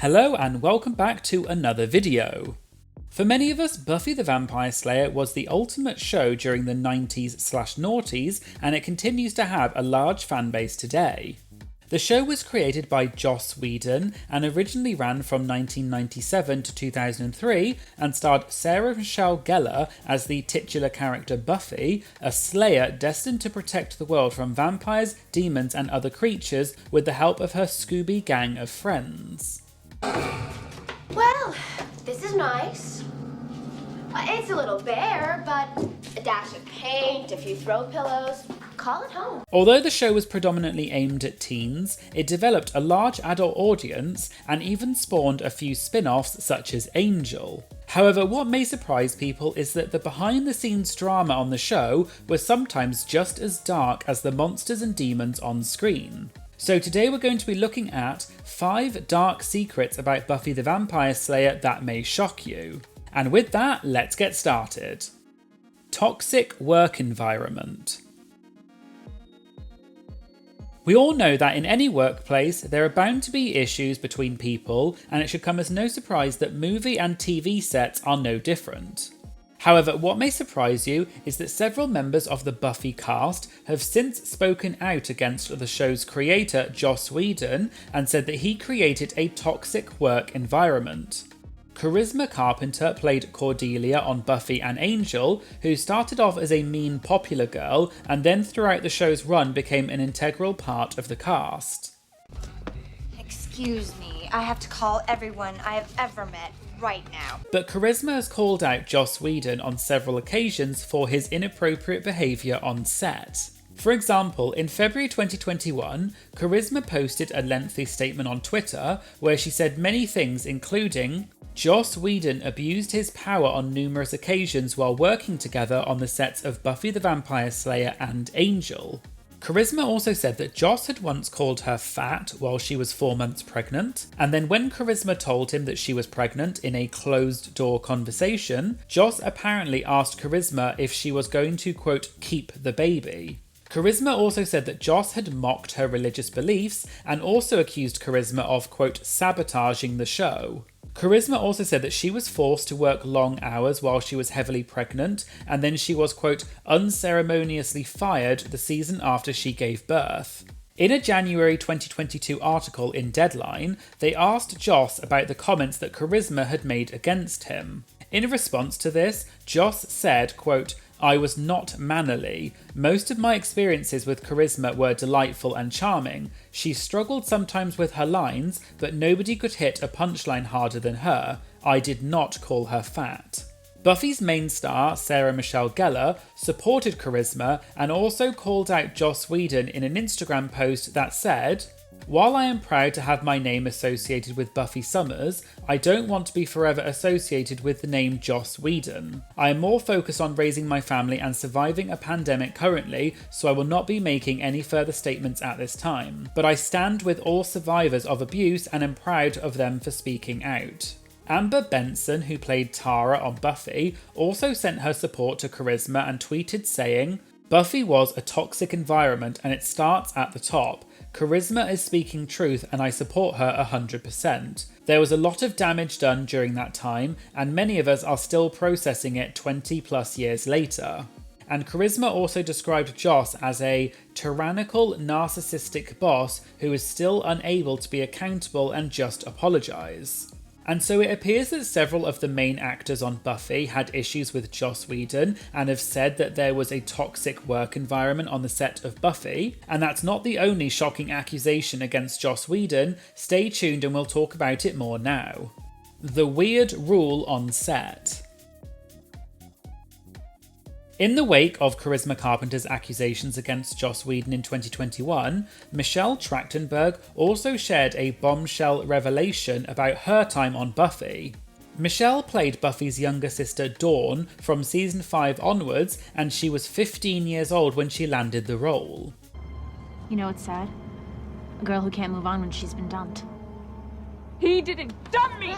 Hello and welcome back to another video. For many of us, Buffy the Vampire Slayer was the ultimate show during the 90s/noughties, and it continues to have a large fanbase today. The show was created by Joss Whedon and originally ran from 1997 to 2003 and starred Sarah Michelle Gellar as the titular character Buffy, a slayer destined to protect the world from vampires, demons and other creatures with the help of her Scooby gang of friends. Well, this is nice. It's a little bare, but a dash of paint, a few throw pillows, call it home. Although the show was predominantly aimed at teens, it developed a large adult audience and even spawned a few spin-offs such as Angel. However, what may surprise people is that the behind-the-scenes drama on the show was sometimes just as dark as the monsters and demons on screen. So today we're going to be looking at 5 dark secrets about Buffy the Vampire Slayer that may shock you. And with that, let's get started. Toxic work environment. We all know that in any workplace, there are bound to be issues between people, and it should come as no surprise that movie and TV sets are no different. However, what may surprise you is that several members of the Buffy cast have since spoken out against the show's creator, Joss Whedon, and said that he created a toxic work environment. Charisma Carpenter played Cordelia on Buffy and Angel, who started off as a mean popular girl and then throughout the show's run became an integral part of the cast. Excuse me, I have to call everyone I have ever met right now. But Charisma has called out Joss Whedon on several occasions for his inappropriate behaviour on set. For example, in February 2021, Charisma posted a lengthy statement on Twitter where she said many things including, Joss Whedon abused his power on numerous occasions while working together on the sets of Buffy the Vampire Slayer and Angel. Charisma also said that Joss had once called her fat while she was 4 months pregnant, and then when Charisma told him that she was pregnant in a closed-door conversation, Joss apparently asked Charisma if she was going to, quote, keep the baby. Charisma also said that Joss had mocked her religious beliefs and also accused Charisma of, quote, sabotaging the show. Charisma also said that she was forced to work long hours while she was heavily pregnant, and then she was, quote, unceremoniously fired the season after she gave birth. In a January 2022 article in Deadline, they asked Joss about the comments that Charisma had made against him. In response to this, Joss said, quote, I was not mannerly. Most of my experiences with Charisma were delightful and charming. She struggled sometimes with her lines, but nobody could hit a punchline harder than her. I did not call her fat. Buffy's main star, Sarah Michelle Gellar, supported Charisma and also called out Joss Whedon in an Instagram post that said, while I am proud to have my name associated with Buffy Summers, I don't want to be forever associated with the name Joss Whedon. I am more focused on raising my family and surviving a pandemic currently, so I will not be making any further statements at this time. But I stand with all survivors of abuse and am proud of them for speaking out. Amber Benson, who played Tara on Buffy, also sent her support to Charisma and tweeted saying, Buffy was a toxic environment and it starts at the top. Charisma is speaking truth and I support her 100%. There was a lot of damage done during that time and many of us are still processing it 20 plus years later. And Charisma also described Joss as a tyrannical, narcissistic boss who is still unable to be accountable and just apologise. And so it appears that several of the main actors on Buffy had issues with Joss Whedon and have said that there was a toxic work environment on the set of Buffy. And that's not the only shocking accusation against Joss Whedon. Stay tuned and we'll talk about it more now. The weird rule on set. In the wake of Charisma Carpenter's accusations against Joss Whedon in 2021, Michelle Trachtenberg also shared a bombshell revelation about her time on Buffy. Michelle played Buffy's younger sister Dawn from season 5 onwards, and she was 15 years old when she landed the role. You know what's sad? A girl who can't move on when she's been dumped. He didn't dump me!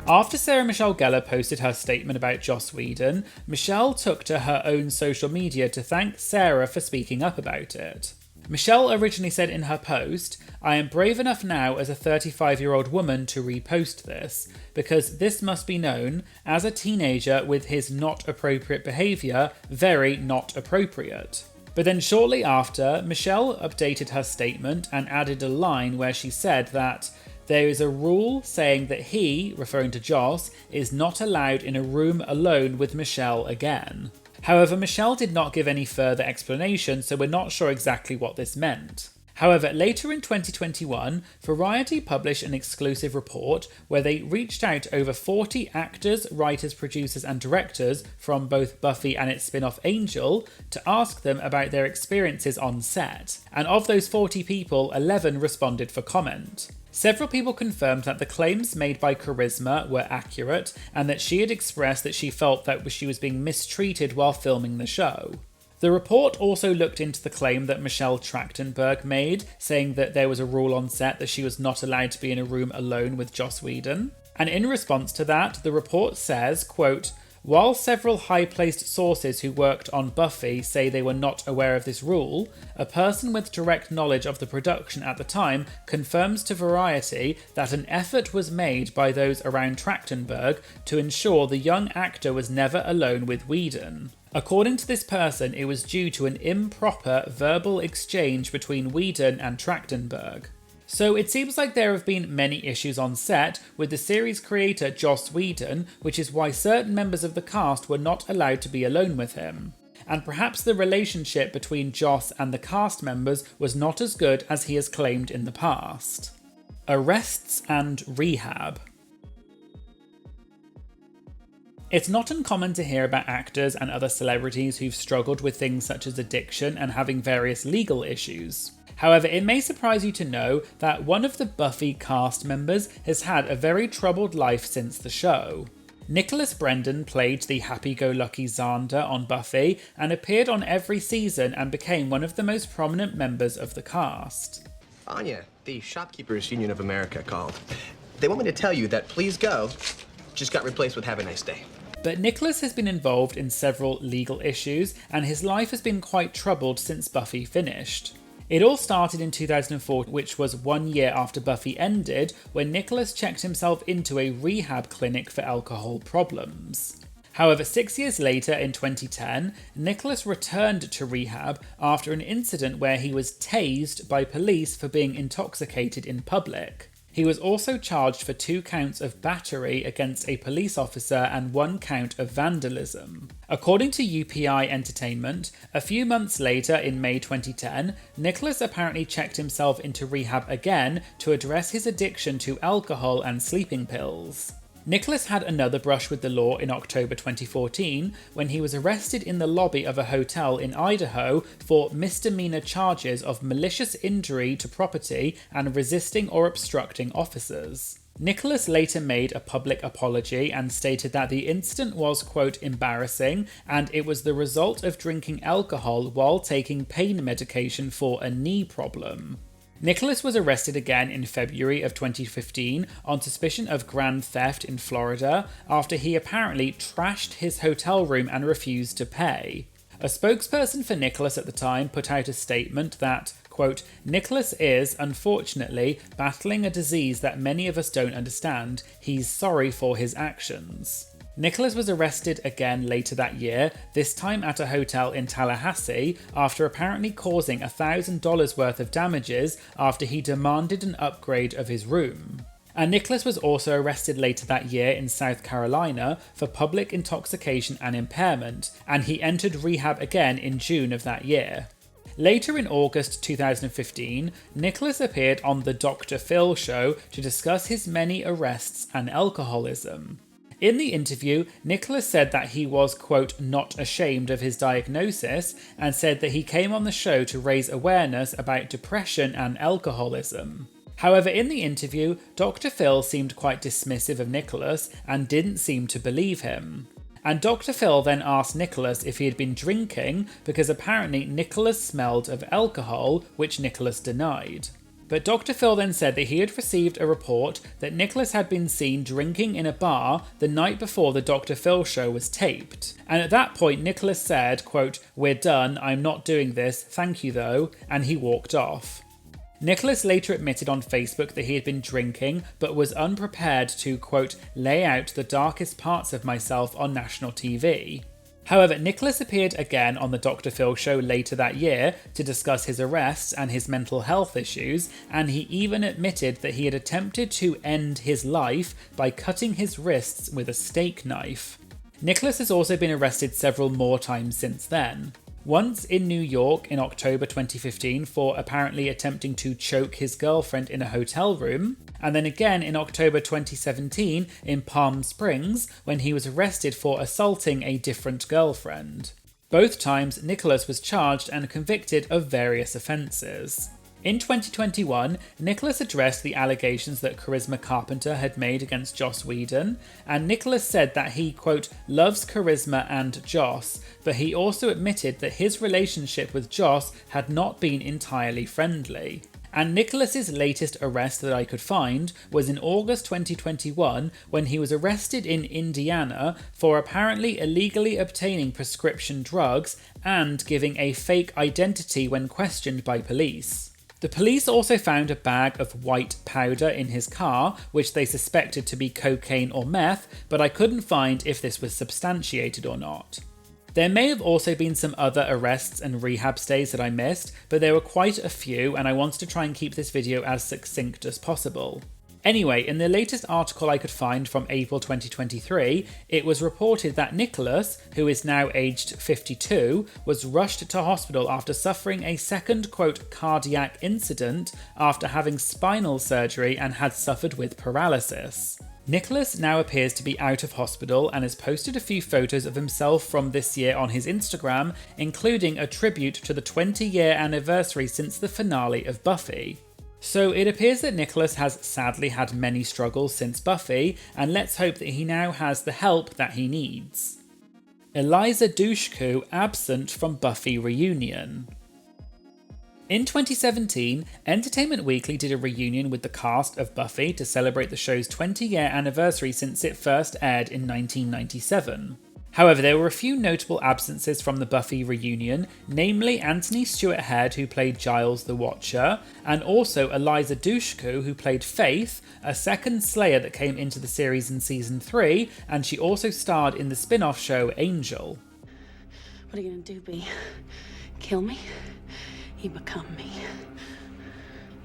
After Sarah Michelle Gellar posted her statement about Joss Whedon, Michelle took to her own social media to thank Sarah for speaking up about it. Michelle originally said in her post, "I am brave enough now as a 35-year-old woman to repost this, because this must be known, as a teenager with his not appropriate behaviour, very not appropriate." But then shortly after, Michelle updated her statement and added a line where she said that there is a rule saying that he, referring to Joss, is not allowed in a room alone with Michelle again. However, Michelle did not give any further explanation, so we're not sure exactly what this meant. However, later in 2021, Variety published an exclusive report where they reached out to over 40 actors, writers, producers and directors from both Buffy and its spin-off Angel to ask them about their experiences on set. And of those 40 people, 11 responded for comment. Several people confirmed that the claims made by Charisma were accurate and that she had expressed that she felt that she was being mistreated while filming the show. The report also looked into the claim that Michelle Trachtenberg made, saying that there was a rule on set that she was not allowed to be in a room alone with Joss Whedon. And in response to that, the report says, quote, "While several high-placed sources who worked on Buffy say they were not aware of this rule, a person with direct knowledge of the production at the time confirms to Variety that an effort was made by those around Trachtenberg to ensure the young actor was never alone with Whedon. According to this person, it was due to an improper verbal exchange between Whedon and Trachtenberg." So it seems like there have been many issues on set with the series creator Joss Whedon, which is why certain members of the cast were not allowed to be alone with him. And perhaps the relationship between Joss and the cast members was not as good as he has claimed in the past. Arrests and rehab. It's not uncommon to hear about actors and other celebrities who've struggled with things such as addiction and having various legal issues. However, it may surprise you to know that one of the Buffy cast members has had a very troubled life since the show. Nicholas Brendon played the happy-go-lucky Xander on Buffy and appeared on every season and became one of the most prominent members of the cast. Anya, the Shopkeepers Union of America called. They want me to tell you that please go just got replaced with have a nice day. But Nicholas has been involved in several legal issues and his life has been quite troubled since Buffy finished. It all started in 2004, which was 1 year after Buffy ended, when Nicholas checked himself into a rehab clinic for alcohol problems. However, 6 years later, in 2010, Nicholas returned to rehab after an incident where he was tased by police for being intoxicated in public. He was also charged for 2 counts of battery against a police officer and 1 count of vandalism. According to UPI Entertainment, a few months later in May 2010, Nicholas apparently checked himself into rehab again to address his addiction to alcohol and sleeping pills. Nicholas had another brush with the law in October 2014 when he was arrested in the lobby of a hotel in Idaho for misdemeanor charges of malicious injury to property and resisting or obstructing officers. Nicholas later made a public apology and stated that the incident was, quote, embarrassing and it was the result of drinking alcohol while taking pain medication for a knee problem. Nicholas was arrested again in February of 2015 on suspicion of grand theft in Florida after he apparently trashed his hotel room and refused to pay. A spokesperson for Nicholas at the time put out a statement that, quote, "Nicholas is, unfortunately, battling a disease that many of us don't understand. He's sorry for his actions." Nicholas was arrested again later that year, this time at a hotel in Tallahassee, after apparently causing $1,000 worth of damages after he demanded an upgrade of his room. And Nicholas was also arrested later that year in South Carolina for public intoxication and impairment, and he entered rehab again in June of that year. Later in August 2015, Nicholas appeared on the Dr. Phil show to discuss his many arrests and alcoholism. In the interview, Nicholas said that he was, quote, not ashamed of his diagnosis, and said that he came on the show to raise awareness about depression and alcoholism. However, in the interview, Dr. Phil seemed quite dismissive of Nicholas and didn't seem to believe him. And Dr. Phil then asked Nicholas if he had been drinking because apparently Nicholas smelled of alcohol, which Nicholas denied. But Dr. Phil then said that he had received a report that Nicholas had been seen drinking in a bar the night before the Dr. Phil show was taped. And at that point, Nicholas said, quote, "We're done, I'm not doing this, thank you though," and he walked off. Nicholas later admitted on Facebook that he had been drinking, but was unprepared to, quote, "lay out the darkest parts of myself on national TV." However, Nicholas appeared again on the Dr. Phil show later that year to discuss his arrests and his mental health issues, and he even admitted that he had attempted to end his life by cutting his wrists with a steak knife. Nicholas has also been arrested several more times since then. Once in New York in October 2015 for apparently attempting to choke his girlfriend in a hotel room, and then again in October 2017 in Palm Springs when he was arrested for assaulting a different girlfriend. Both times, Nicholas was charged and convicted of various offences. In 2021, Nicholas addressed the allegations that Charisma Carpenter had made against Joss Whedon, and Nicholas said that he, quote, "loves Charisma and Joss," but he also admitted that his relationship with Joss had not been entirely friendly. And Nicholas's latest arrest that I could find was in August 2021 when he was arrested in Indiana for apparently illegally obtaining prescription drugs and giving a fake identity when questioned by police. The police also found a bag of white powder in his car, which they suspected to be cocaine or meth, but I couldn't find if this was substantiated or not. There may have also been some other arrests and rehab stays that I missed, but there were quite a few and I wanted to try and keep this video as succinct as possible. Anyway, in the latest article I could find from April 2023, it was reported that Nicholas, who is now aged 52, was rushed to hospital after suffering a second, quote, cardiac incident after having spinal surgery and had suffered with paralysis. Nicholas now appears to be out of hospital and has posted a few photos of himself from this year on his Instagram, including a tribute to the 20-year anniversary since the finale of Buffy. So it appears that Nicholas has sadly had many struggles since Buffy, and let's hope that he now has the help that he needs. Eliza Dushku absent from Buffy reunion. In 2017, Entertainment Weekly did a reunion with the cast of Buffy to celebrate the show's 20-year anniversary since it first aired in 1997. However, there were a few notable absences from the Buffy reunion, namely Anthony Stewart Head, who played Giles the Watcher, and also Eliza Dushku, who played Faith, a second Slayer that came into the series in season 3, and she also starred in the spin-off show Angel. What are you gonna do, B? Kill me? You become me.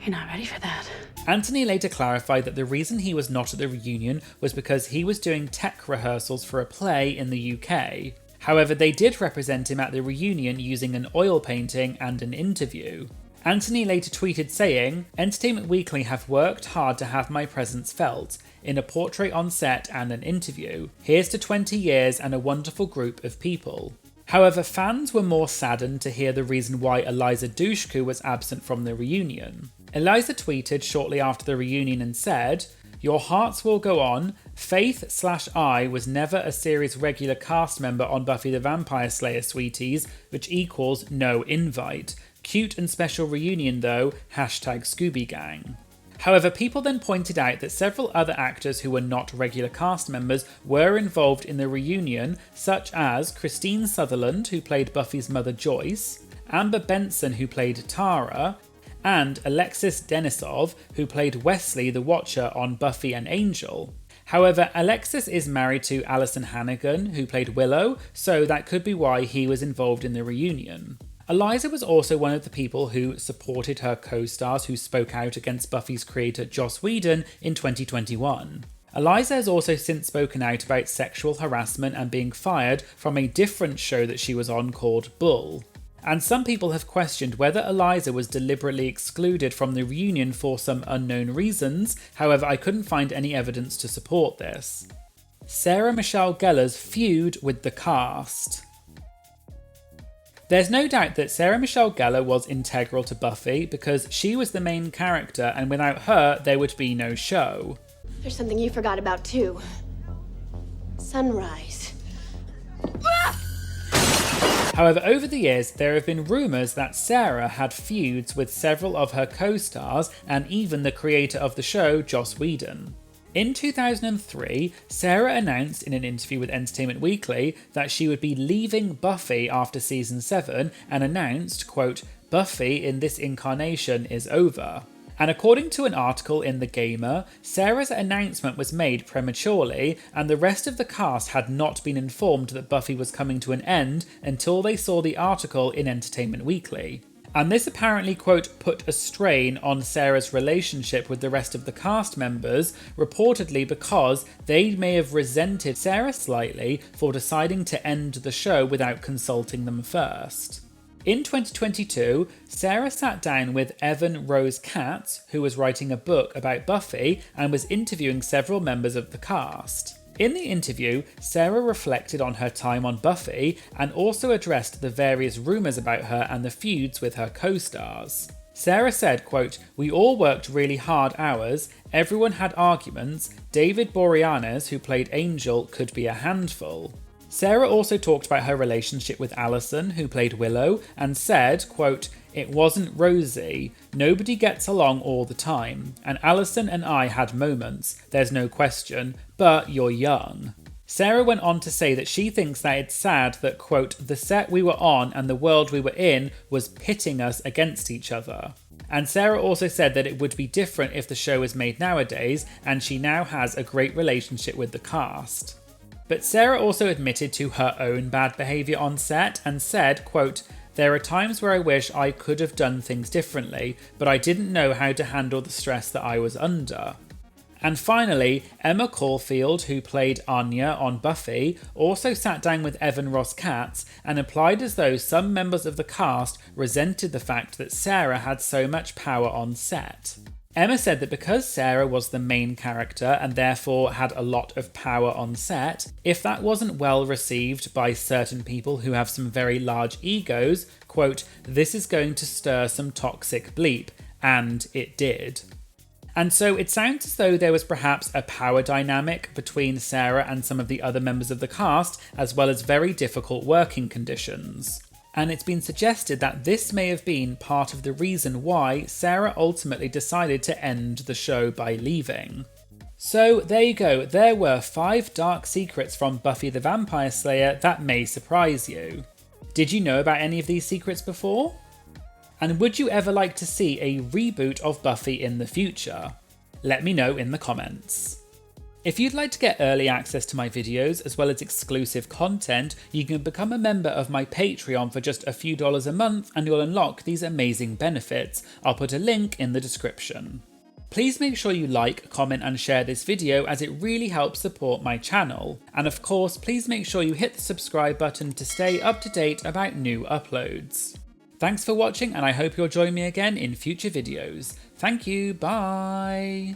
You're not ready for that. Anthony later clarified that the reason he was not at the reunion was because he was doing tech rehearsals for a play in the UK. However, they did represent him at the reunion using an oil painting and an interview. Anthony later tweeted saying, "Entertainment Weekly have worked hard to have my presence felt, in a portrait on set and an interview. Here's to 20 years and a wonderful group of people." However, fans were more saddened to hear the reason why Eliza Dushku was absent from the reunion. Eliza tweeted shortly after the reunion and said, "Your hearts will go on. Faith/I was never a series regular cast member on Buffy the Vampire Slayer, sweeties, which equals no invite. Cute and special reunion though, #ScoobyGang." However, people then pointed out that several other actors who were not regular cast members were involved in the reunion, such as Christine Sutherland, who played Buffy's mother Joyce, Amber Benson, who played Tara, and Alexis Denisov, who played Wesley the Watcher on Buffy and Angel. However, Alexis is married to Alison Hannigan, who played Willow, so that could be why he was involved in the reunion. Eliza was also one of the people who supported her co-stars who spoke out against Buffy's creator Joss Whedon in 2021. Eliza has also since spoken out about sexual harassment and being fired from a different show that she was on called Bull. And some people have questioned whether Eliza was deliberately excluded from the reunion for some unknown reasons, however I couldn't find any evidence to support this. Sarah Michelle Gellar's feud with the cast. There's no doubt that Sarah Michelle Gellar was integral to Buffy because she was the main character and without her there would be no show. There's something you forgot about too. Sunrise. However, over the years, there have been rumours that Sarah had feuds with several of her co-stars and even the creator of the show, Joss Whedon. In 2003, Sarah announced in an interview with Entertainment Weekly that she would be leaving Buffy after season 7 and announced, quote, "Buffy in this incarnation is over." And according to an article in The Gamer, Sarah's announcement was made prematurely and the rest of the cast had not been informed that Buffy was coming to an end until they saw the article in Entertainment Weekly. And this apparently, quote, put a strain on Sarah's relationship with the rest of the cast members, reportedly because they may have resented Sarah slightly for deciding to end the show without consulting them first. In 2022, Sarah sat down with Evan Rose Katz, who was writing a book about Buffy and was interviewing several members of the cast. In the interview, Sarah reflected on her time on Buffy and also addressed the various rumours about her and the feuds with her co-stars. Sarah said, quote, "We all worked really hard hours, everyone had arguments, David Boreanaz, who played Angel, could be a handful." Sarah also talked about her relationship with Allison, who played Willow, and said, quote, "It wasn't rosy. Nobody gets along all the time. And Allison and I had moments, there's no question, but you're young." Sarah went on to say that she thinks that it's sad that, quote, "the set we were on and the world we were in was pitting us against each other." And Sarah also said that it would be different if the show was made nowadays, and she now has a great relationship with the cast. But Sarah also admitted to her own bad behaviour on set and said, quote, "There are times where I wish I could have done things differently, but I didn't know how to handle the stress that I was under." And finally, Emma Caulfield, who played Anya on Buffy, also sat down with Evan Ross Katz and implied as though some members of the cast resented the fact that Sarah had so much power on set. Emma said that because Sarah was the main character and therefore had a lot of power on set, if that wasn't well received by certain people who have some very large egos, quote, "this is going to stir some toxic bleep," and it did. And so it sounds as though there was perhaps a power dynamic between Sarah and some of the other members of the cast, as well as very difficult working conditions. And it's been suggested that this may have been part of the reason why Sarah ultimately decided to end the show by leaving. So there you go, there were 5 dark secrets from Buffy the Vampire Slayer that may surprise you. Did you know about any of these secrets before? And would you ever like to see a reboot of Buffy in the future? Let me know in the comments. If you'd like to get early access to my videos as well as exclusive content, you can become a member of my Patreon for just a few dollars a month and you'll unlock these amazing benefits. I'll put a link in the description. Please make sure you like, comment and share this video as it really helps support my channel. And of course, please make sure you hit the subscribe button to stay up to date about new uploads. Thanks for watching and I hope you'll join me again in future videos. Thank you, bye!